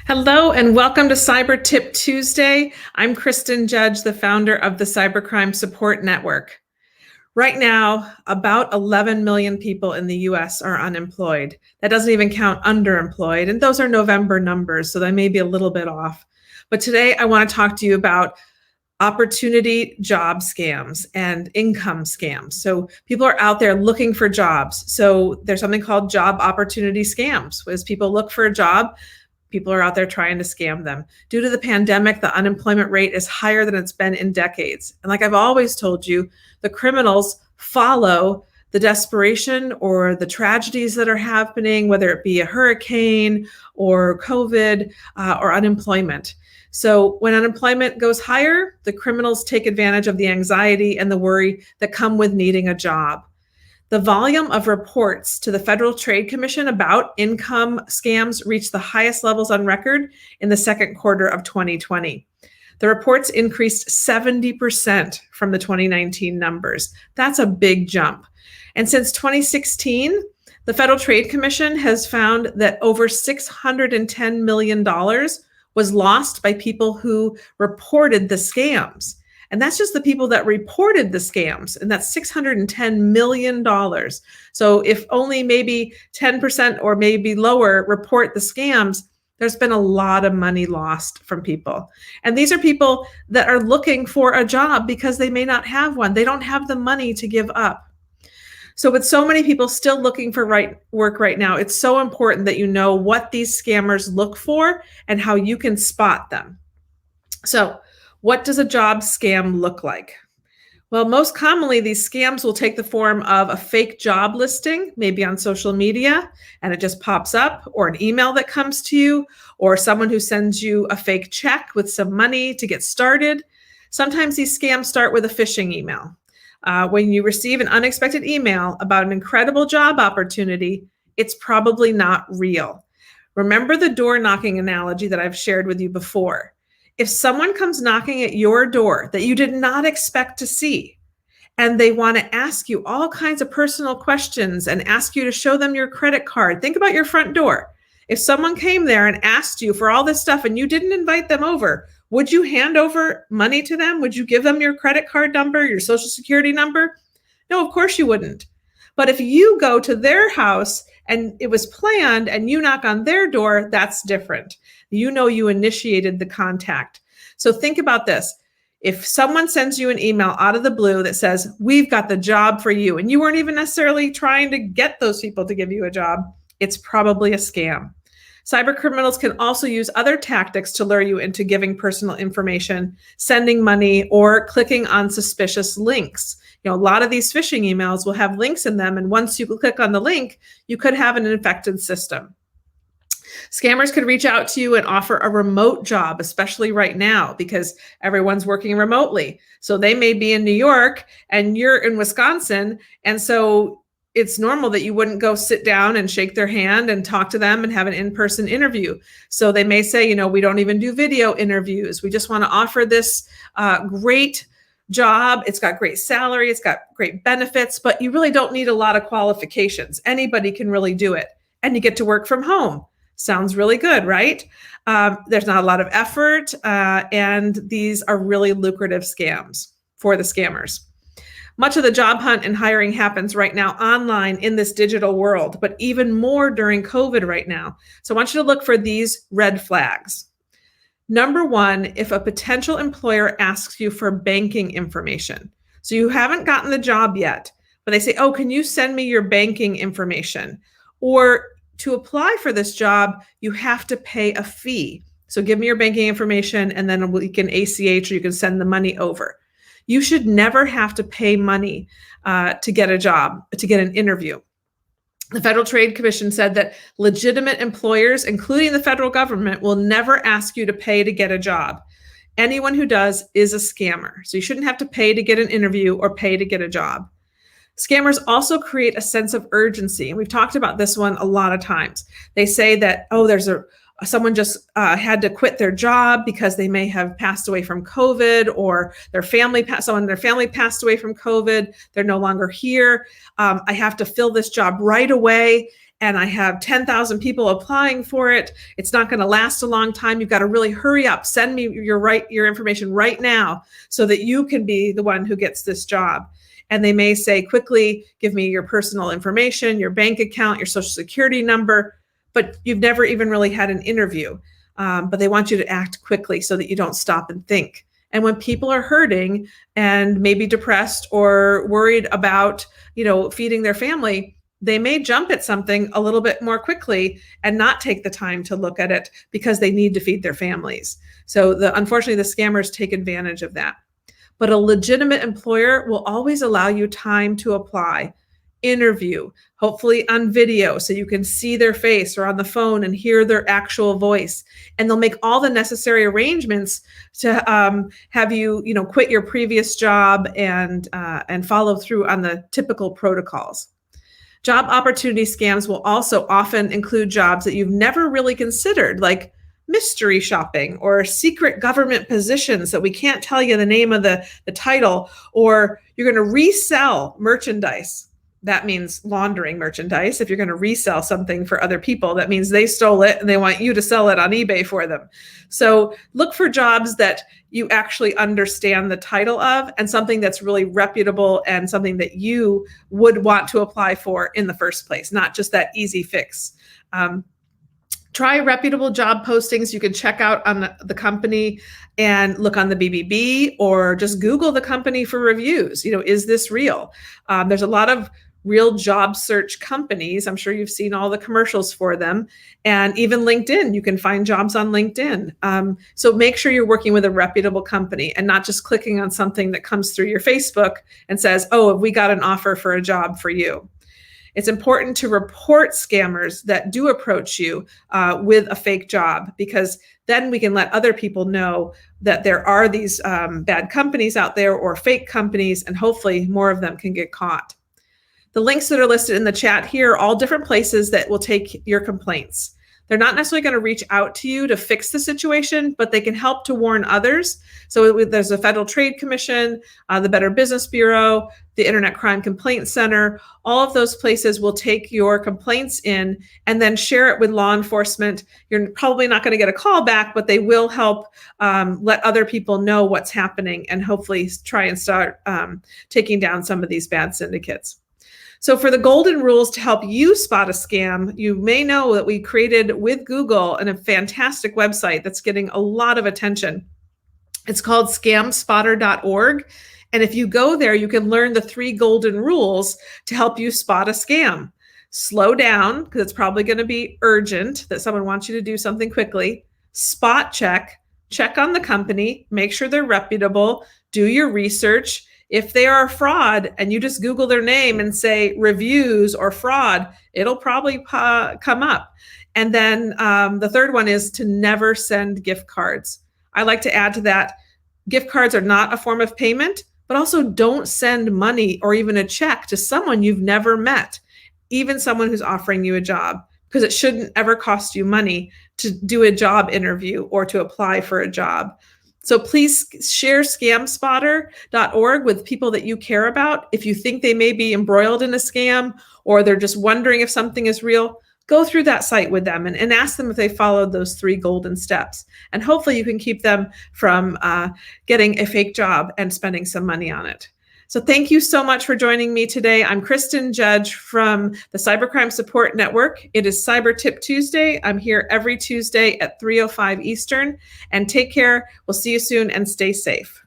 Hello and welcome to Cyber Tip Tuesday. I'm Kristin Judge, the founder of the Cybercrime Support Network. Right now, about 11 million people in the US are unemployed. That doesn't even count underemployed, and those are November numbers, so they may be a little bit off. But today I want to talk to you about opportunity job scams and income scams. So people are out there looking for jobs. So there's something called job opportunity scams. As people look for a job, people are out there trying to scam them. Due to the pandemic, the unemployment rate is higher than it's been in decades. And like I've always told you, the criminals follow the desperation or the tragedies that are happening, whether it be a hurricane or COVID or unemployment. So when unemployment goes higher, the criminals take advantage of the anxiety and the worry that come with needing a job. The volume of reports to the Federal Trade Commission about income scams reached the highest levels on record in the second quarter of 2020. The reports increased 70% from the 2019 numbers. That's a big jump. And since 2016, the Federal Trade Commission has found that over $610 million was lost by people who reported the scams. And that's just the people that reported the scams, and that's $610 million. So if only maybe 10% or maybe lower report the scams, there's been a lot of money lost from people. And these are people that are looking for a job because they may not have one. They don't have the money to give up. So with so many people still looking for work right now, it's so important that you know what these scammers look for and how you can spot them. So what does a job scam look like? Well, most commonly, these scams will take the form of a fake job listing, maybe on social media, and it just pops up, or an email that comes to you, or someone who sends you a fake check with some money to get started. Sometimes these scams start with a phishing email. When you receive an unexpected email about an incredible job opportunity, it's probably not real. Remember the door knocking analogy that I've shared with you before. If someone comes knocking at your door that you did not expect to see, and they want to ask you all kinds of personal questions and ask you to show them your credit card, think about your front door. If someone came there and asked you for all this stuff and you didn't invite them over, would you hand over money to them? Would you give them your credit card number, your social security number? No, of course you wouldn't. But if you go to their house and it was planned and you knock on their door, that's different. You know you initiated the contact. So think about this. If someone sends you an email out of the blue that says, we've got the job for you, and you weren't even necessarily trying to get those people to give you a job, it's probably a scam. Cyber criminals can also use other tactics to lure you into giving personal information, sending money, or clicking on suspicious links. A lot of these phishing emails will have links in them, and once you click on the link, you could have an infected system. Scammers could reach out to you and offer a remote job, especially right now, because everyone's working remotely. So they may be in New York and you're in Wisconsin, and so it's normal that you wouldn't go sit down and shake their hand and talk to them and have an in-person interview. So they may say, we don't even do video interviews. We just want to offer this great job. It's got great salary. It's got great benefits, but you really don't need a lot of qualifications. Anybody can really do it. And you get to work from home. Sounds really good, right? There's not a lot of effort, and these are really lucrative scams for the scammers. Much of the job hunt and hiring happens right now online in this digital world, but even more during COVID right now. So I want you to look for these red flags. Number one, if a potential employer asks you for banking information. So you haven't gotten the job yet, but they say, oh, can you send me your banking information? Or to apply for this job, you have to pay a fee. So give me your banking information and then we can ACH or you can send the money over. You should never have to pay money to get a job, to get an interview. The Federal Trade Commission said that legitimate employers, including the federal government, will never ask you to pay to get a job. Anyone who does is a scammer. So you shouldn't have to pay to get an interview or pay to get a job. Scammers also create a sense of urgency. And we've talked about this one a lot of times. They say that, oh, someone just had to quit their job because they may have passed away from COVID, or someone in their family passed away from COVID. They're no longer here. I have to fill this job right away. and I have 10,000 people applying for it. It's not going to last a long time. You've got to really hurry up. Send me your information right now so that you can be the one who gets this job. And they may say, quickly, give me your personal information, your bank account, your social security number, but you've never even really had an interview. But they want you to act quickly so that you don't stop and think. And when people are hurting and maybe depressed or worried about, feeding their family, they may jump at something a little bit more quickly and not take the time to look at it because they need to feed their families. So unfortunately, the scammers take advantage of that. But a legitimate employer will always allow you time to apply, interview, hopefully on video so you can see their face, or on the phone and hear their actual voice. And they'll make all the necessary arrangements to have you, quit your previous job and follow through on the typical protocols. Job opportunity scams will also often include jobs that you've never really considered, like mystery shopping or secret government positions that we can't tell you the name of the title, or you're going to resell merchandise. That means laundering merchandise. If you're going to resell something for other people, that means they stole it and they want you to sell it on eBay for them. So look for jobs that you actually understand the title of, and something that's really reputable and something that you would want to apply for in the first place, not just that easy fix. Try reputable job postings. You can check out on the company and look on the BBB, or just Google the company for reviews. Is this real? There's a lot of real job search companies. I'm sure you've seen all the commercials for them. And even LinkedIn, you can find jobs on LinkedIn. So make sure you're working with a reputable company and not just clicking on something that comes through your Facebook and says, oh, we got an offer for a job for you. It's important to report scammers that do approach you with a fake job, because then we can let other people know that there are these bad companies out there, or fake companies, and hopefully more of them can get caught. The links that are listed in the chat here are all different places that will take your complaints. They're not necessarily going to reach out to you to fix the situation, but they can help to warn others. So there's the Federal Trade Commission, the Better Business Bureau, the Internet Crime Complaint Center. All of those places will take your complaints in and then share it with law enforcement. You're probably not going to get a call back, but they will help let other people know what's happening and hopefully try and start taking down some of these bad syndicates. So for the golden rules to help you spot a scam, you may know that we created with Google a fantastic website that's getting a lot of attention. It's called scamspotter.org. And if you go there, you can learn the 3 golden rules to help you spot a scam. Slow down, because it's probably going to be urgent, that someone wants you to do something quickly. Spot check on the company, make sure they're reputable, do your research. If they are a fraud and you just Google their name and say reviews or fraud, it'll probably come up. And then the third one is to never send gift cards. I like to add to that, gift cards are not a form of payment, but also don't send money or even a check to someone you've never met, even someone who's offering you a job, because it shouldn't ever cost you money to do a job interview or to apply for a job. So please share scamspotter.org with people that you care about. If you think they may be embroiled in a scam, or they're just wondering if something is real, go through that site with them and ask them if they followed those 3 golden steps. And hopefully you can keep them from getting a fake job and spending some money on it. So thank you so much for joining me today. I'm Kristin Judge from the Cybercrime Support Network. It is Cyber Tip Tuesday. I'm here every Tuesday at 3:05 Eastern. And take care. We'll see you soon, and stay safe.